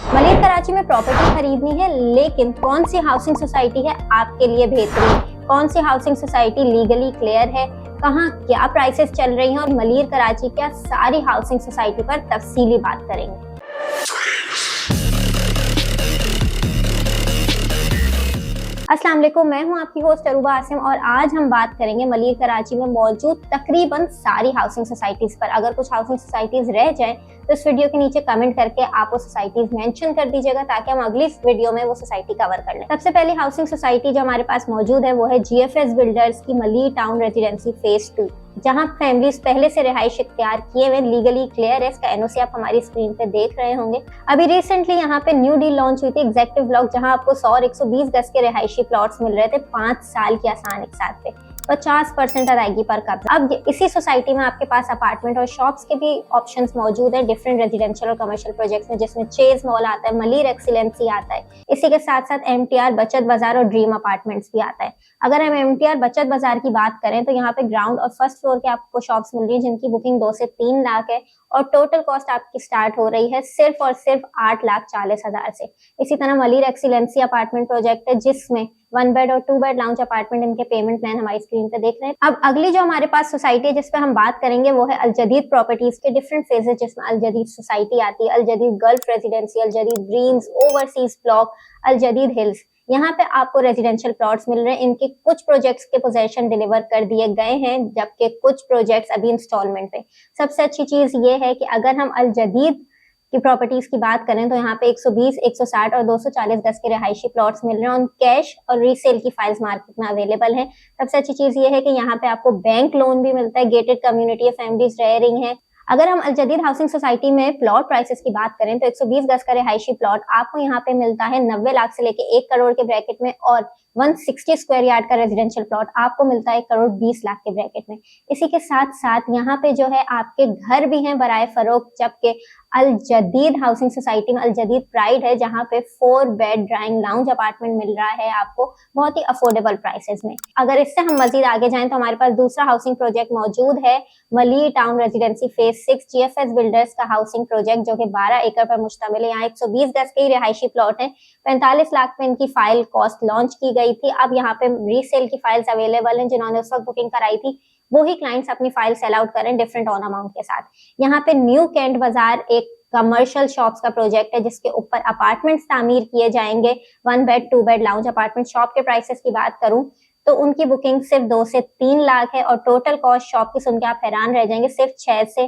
मलिर कराची में प्रॉपर्टी खरीदनी है, लेकिन कौन सी हाउसिंग सोसाइटी है आपके लिए बेहतरीन, कौन सी हाउसिंग सोसाइटी लीगली क्लियर है, कहाँ क्या प्राइसेस चल रही हैं और मलिर कराची क्या सारी हाउसिंग सोसाइटी पर तफसीली बात करेंगे। अस्सलाम वालेकुम, मैं हूं आपकी होस्ट अरूबा आसिम और आज हम बात करेंगे मलिर कराची में मौजूद तकरीबन सारी हाउसिंग सोसाइटीज पर। अगर कुछ हाउसिंग सोसाइटीज रह जाएं तो इस वीडियो के नीचे कमेंट करके आप वो सोसाइटीज मेंशन कर दीजिएगा ताकि हम अगली वीडियो में वो सोसाइटी कवर कर लें। सबसे पहली हाउसिंग सोसाइटी जो हमारे पास मौजूद है वो है GFS बिल्डर्स की मलिर टाउन रेजिडेंसी फेज 2, जहां फैमिलीज पहले से रिहाइश इख्तियार किए हुए लीगली क्लियर है। इसका NOC आप हमारी स्क्रीन पे देख रहे होंगे। अभी रिसेंटली यहाँ पे न्यू डील लॉन्च हुई थी एग्जेक्टिव ब्लॉक, जहां आपको 100 और 120 गज के रिहायशी प्लॉट्स मिल रहे थे 5 साल की आसान एक साथ पे 50% अदायगी पर कब्जा। अब इसी सोसाइटी में आपके पास अपार्टमेंट और शॉप्स के भी ऑप्शंस मौजूद है डिफरेंट रेजिडेंशियल और कमर्शियल प्रोजेक्ट्स में, जिसमें चेज मॉल आता है, मलिर एक्सीलेंसी आता है, इसी के साथ साथ MTR बचत बाजार और ड्रीम अपार्टमेंट्स भी आता है। अगर हम MTR बचत बाजार की बात करें तो यहाँ पे ग्राउंड और फर्स्ट फ्लोर के आपको शॉप्स मिल रही है जिनकी बुकिंग 2 से 3 लाख है और टोटल कॉस्ट आपकी स्टार्ट हो रही है सिर्फ और सिर्फ 8,40,000 से। इसी तरह मलिर एक्सीलेंसी अपार्टमेंट प्रोजेक्ट है जिसमें 1 बेड और 2 बेड लाउंज अपार्टमेंट, इनके पेमेंट प्लान हमारी स्क्रीन पे देख रहे हैं। अब अगली जो हमारे पास सोसाइटी है जिस पे हम बात करेंगे वो है अल जदीद प्रॉपर्टीज के डिफरेंट फेजेस, जिसमें अल जदीद सोसाइटी आती है, अल जदीद गल्फ रेजिडेंसी, अल जदीद ग्रीन्स, ओवरसीज ब्लॉक, अल जदीद हिल्स। यहाँ पे आपको रेजिडेंशियल प्लॉट्स मिल रहे हैं। इनके कुछ प्रोजेक्ट्स के पोजेशन डिलीवर कर दिए गए हैं जबकि कुछ प्रोजेक्ट्स अभी इंस्टॉलमेंट पे। सबसे अच्छी चीज ये है कि अगर हम अल जदीद की प्रॉपर्टीज की बात करें तो यहाँ पे 120, 160 और 240 गज के रिहायशी प्लॉट्स मिल रहे हैं और कैश और रीसेल की फाइल्स मार्केट में अवेलेबल हैं। सबसे अच्छी चीज ये है कि यहाँ पे आपको बैंक लोन भी मिलता है, गेटेड कम्युनिटी फैमिलीज रह रही हैं। अगर हम अल जदीद हाउसिंग सोसाइटी में प्लॉट प्राइसेस की बात करें तो 120 गज का रिहायशी प्लॉट आपको यहाँ पे मिलता है 90 लाख से लेके 1 करोड़ के ब्रैकेट में और 160 स्क्वायर यार्ड का रेजिडेंशियल प्लॉट आपको मिलता है 1 करोड़ 20 लाख के ब्रैकेट में। इसी के साथ साथ यहाँ पे जो है आपके घर भी हैं बराए फरोख्त, जबकि अल जदीद हाउसिंग सोसाइटी में अल जदीद प्राइड है जहाँ पे 4 बेड ड्राइंग लाउंज अपार्टमेंट मिल रहा है आपको बहुत ही अफोर्डेबल प्राइसेस में। अगर इससे हम मजीद आगे जाएं तो हमारे पास दूसरा हाउसिंग प्रोजेक्ट मौजूद है Malir town residency phase 6 GFS builders का हाउसिंग प्रोजेक्ट, जो कि 12 एकड़ पर मुश्तमिल है। यहाँ 120 गज के ही रिहायशी प्लॉट है। 45 लाख में इनकी फाइल कॉस्ट लॉन्च की गई थी। अब यहाँ पे रीसेल की फाइल्स अवेलेबल हैं। जिन्होंने उस वक्त बुकिंग कराई थी वही क्लाइंट्स अपनी फाइल सेल आउट करें डिफरेंट ऑन अमाउंट के साथ। यहाँ पे न्यू कैंट बाजार एक कमर्शियल शॉप्स का प्रोजेक्ट है जिसके ऊपर अपार्टमेंट्स तामीर किए जाएंगे। 1 bed 2 bed lounge apartment. Shop के प्राइसेस की बात करूं तो उनकी बुकिंग सिर्फ 2 से 3 लाख है और टोटल कॉस्ट शॉप की सुन के आप हैरान रह जाएंगे, सिर्फ 6 से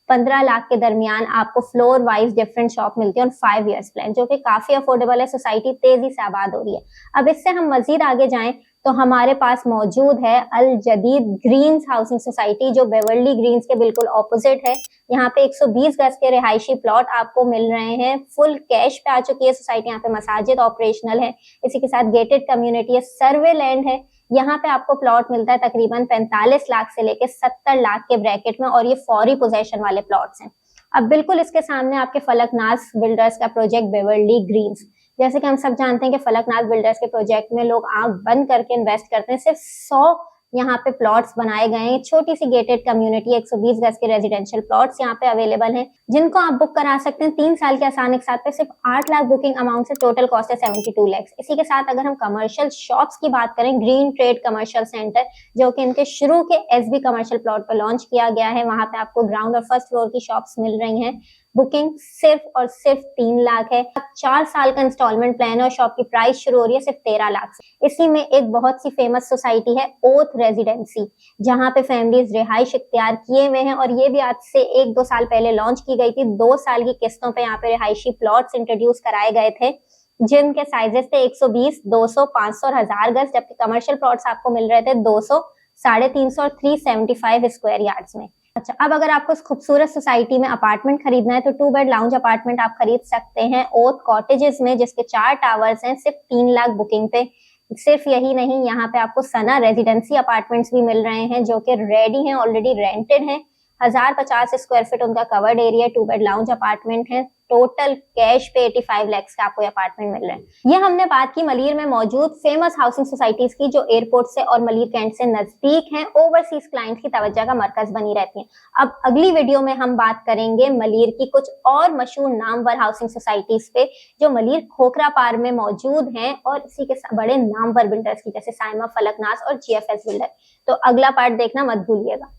15 लाख के दरमियान आपको फ्लोर वाइज डिफरेंट शॉप मिलती है और 5 इयर्स प्लान, जो कि काफी अफोर्डेबल है। सोसाइटी तेजी से आबाद हो रही है। अब इससे हम मजीद आगे जाएं तो हमारे पास मौजूद है अल जदीद ग्रीन्स हाउसिंग सोसाइटी, जो बेवर्ली ग्रीन्स के बिल्कुल ऑपोजिट है। यहाँ पे 120 गज के रिहायशी प्लॉट आपको मिल रहे हैं। फुल कैश पे आ चुकी है सोसाइटी। यहाँ पे मसाजिद ऑपरेशनल है, इसी के साथ गेटेड कम्युनिटी है, सर्वे लैंड है। यहाँ पे आपको प्लॉट मिलता है तकरीबन 45 लाख से लेके 70 लाख के ब्रैकेट में और ये फौरी पोजेशन वाले प्लॉट्स हैं। अब बिल्कुल इसके सामने आपके फलकनाज बिल्डर्स का प्रोजेक्ट बेवर्ली ग्रीन्स। जैसे कि हम सब जानते हैं कि फलकनाज बिल्डर्स के प्रोजेक्ट में लोग आंख बंद करके इन्वेस्ट करते हैं। सिर्फ 100 यहाँ पे प्लॉट्स बनाए गए हैं। छोटी सी गेटेड कम्युनिटी, 120 गज के रेजिडेंशियल प्लॉट्स यहाँ पे अवेलेबल हैं जिनको आप बुक करा सकते हैं 3 साल के आसान एक साथ पे सिर्फ 8 लाख बुकिंग अमाउंट से। टोटल कॉस्ट है 72 लाख। इसी के साथ अगर हम कमर्शियल शॉप्स की बात करें, ग्रीन ट्रेड कमर्शियल सेंटर जो कि इनके शुरू के SB कमर्शियल प्लॉट पर लॉन्च किया गया है, वहां पे आपको ग्राउंड और फर्स्ट फ्लोर की शॉप्स मिल रही हैं। बुकिंग सिर्फ और सिर्फ 3 लाख है। 4 साल का इंस्टॉलमेंट प्लान है और शॉप की प्राइस शुरू हो रही है सिर्फ 13 लाख से। इसी में एक बहुत सी फेमस सोसाइटी है ओथ रेजिडेंसी, जहां पे फैमिलीज रिहाइश इख्तियार किए हुए हैं और ये भी आज से 1-2 साल पहले लॉन्च की गई थी। 2 साल की किस्तों पे यहाँ पे रिहायशी प्लॉट्स इंट्रोड्यूस कराए गए थे जिनके साइजेस थे 120, 200, 500 और 1000 गज, जबकि कमर्शियल प्लॉट्स आपको मिल रहे थे 200, 350 और 375 स्क्वायर यार्ड्स में। अच्छा, अब अगर आपको इस खूबसूरत सोसाइटी में अपार्टमेंट खरीदना है तो 2 बेड लाउंज अपार्टमेंट आप खरीद सकते हैं ओथ कॉटेजेस में, जिसके 4 टावर्स हैं, सिर्फ 3 लाख बुकिंग पे। सिर्फ यही नहीं, यहाँ पे आपको सना रेजिडेंसी अपार्टमेंट्स भी मिल रहे हैं जो कि रेडी हैं, ऑलरेडी रेंटेड हैं। 1050 स्क्वायर फीट उनका covered area, 2 bed lounge apartment है। टोटल कैश पे 85 लाख का आपको अपार्टमेंट मिल रहा है। ये हमने बात की मलिर में मौजूद फेमस हाउसिंग सोसाइटीज की जो एयरपोर्ट से और मलिर कैंट से नजदीक हैं, ओवरसीज क्लाइंट की तवज्जो का मरकज बनी रहती हैं। अब अगली वीडियो में हम बात करेंगे मलिर की कुछ और मशहूर नामवर हाउसिंग सोसाइटीज पे जो मलिर खोखरा पार में मौजूद हैं और इसी के बड़े नामवर बिल्डर्स की, जैसे साइमा, फलकनाज और GFS बिल्डर। तो अगला पार्ट देखना मत भूलिएगा।